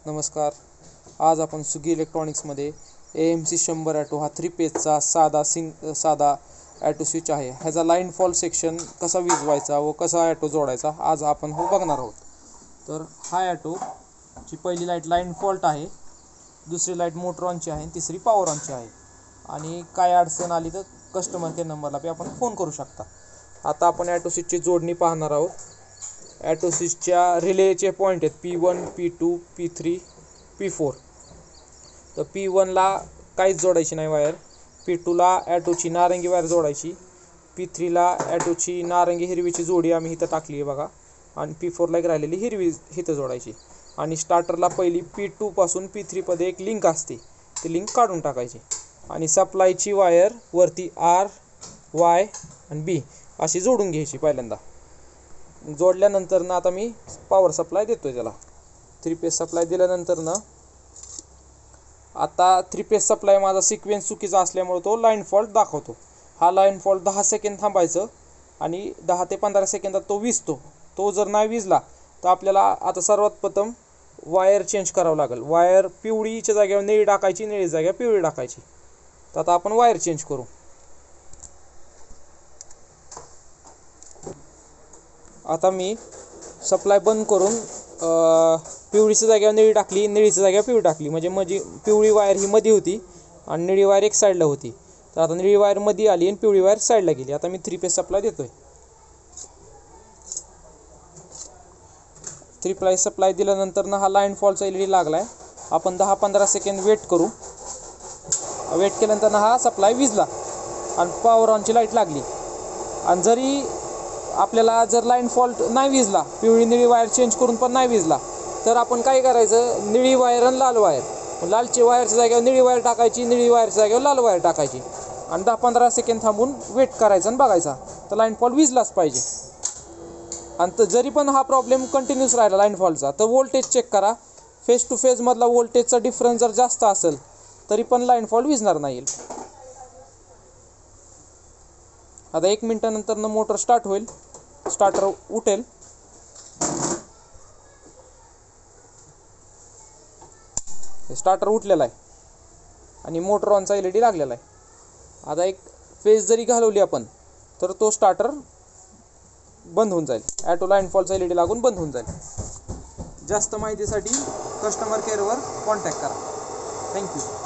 नमस्कार. आज आपण स्विगी इलेक्ट्रॉनिक्समध्ये AMC 100 ॲटो हा 3 पेजचा साधा ॲटो स्विच आहे. ह्याचा लाईन फॉल सेक्शन कसा विजवायचा व कसा ॲटो जोडायचा आज आपण बघणार आहोत. तर हा ॲटोची पहिली लाईट लाईन फॉल्ट आहे, दुसरी लाईट मोटर ऑनची आहे, तिसरी पॉवर ऑनची आहे. आणि काय अडचण आली तर कस्टमर केअर नंबरला आपण फोन करू शकता. आता आपण ॲटो स्विचची जोडणी पाहणार आहोत. ॲटो स्विचच्या रिलेचे पॉईंट आहेत P1, P2, P3, P4. तर P1ला काहीच जोडायची नाही वायर, P2ला ॲटोची नारंगी वायर जोडायची, P3ला ॲटोची नारंगी हिरवीची जोडी आम्ही इथं टाकली आहे बघा, आणि P4ला एक राहिलेली हिरवी इथं जोडायची. आणि स्टार्टरला पहिली P2 पासून P3 मध्ये एक लिंक असते, ती लिंक काढून टाकायची. आणि सप्लायची वायर वरती R, Y आणि B अशी जोडून घ्यायची पहिल्यांदा. जोडल्यानंतर ना आता मी पॉवर सप्लाय देतोय त्याला. 3 पेज सप्लाय दिल्यानंतर ना आता 3 पेज सप्लाय माझा सिक्वेन्स चुकीचा असल्यामुळे तो लाईन फॉल्ट दाखवतो. हा लाईन फॉल्ट 10 सेकंद थांबायचं आणि 10 ते 15 सेकंदात तो विजतो. तो जर नाही विजला तर आपल्याला आता सर्वात प्रथम वायर चेंज करावं लागेल. वायर पिवळीच्या जागेवर निळी टाकायची, निळी जागेवर पिवळी टाकायची. तर आता आपण वायर चेंज करू. आता मी सप्लाय बंद करून पिवळीच्या जागेवर निळी टाकली, निळीच्या जागेवर पिवळी टाकली. म्हणजे पिवळी वायर ही मध्ये होती आणि निळी वायर एक साईडला होती. तर आता निळी वायर मध्ये आली आणि पिवळी वायर साईडला गेली. आता मी 3 पेज सप्लाय देतोय. 3 पेज सप्लाय दिल्यानंतर ना हा लाईन फॉलचा LED लागलाय. आपण 10-15 सेकंद वेट करू. वेट केल्यानंतर हा सप्लाय विजला आणि पॉवर ऑनची लाईट लागली. आणि जरी आपल्याला जर लाईन फॉल्ट नाही विजला, पिवळी निळी वायर चेंज करून पण नाही विजला, तर आपण काय करायचं, निळी वायर आणि लाल वायर, लालची वायरच्या जागेवर निळी वायर टाकायची, निळी वायरच्या जागेवर लाल वायर टाकायची आणि 10-15 सेकंद थांबून वेट करायचा आणि बघायचा. तर लाईन फॉल्ट विजलाच पाहिजे. आणि जरी पण हा प्रॉब्लेम कंटिन्यूस राहिला लाईन फॉल्टचा, तर वोल्टेज चेक करा. फेस टू फेज मधला वोल्टेजचा डिफरन्स जर जास्त असेल तरी पण लाईन फॉल्ट विजणार नाही. आता 1 मिनिटानंतर मोटर स्टार्ट होईल, स्टार्टर उठेल. स्टार्टर उठलेला आहे आणि मोटर ऑनचा LED लागलेला आहे. आता एक फेज जरी घालवली आपण तर तो स्टार्टर बंद होऊन जाईल. ॲटो लाईन फॉलचा LED लागून बंद होऊन जाईल. जास्त माहितीसाठी कस्टमर केअरवर कॉन्टॅक्ट करा. थँक्यू.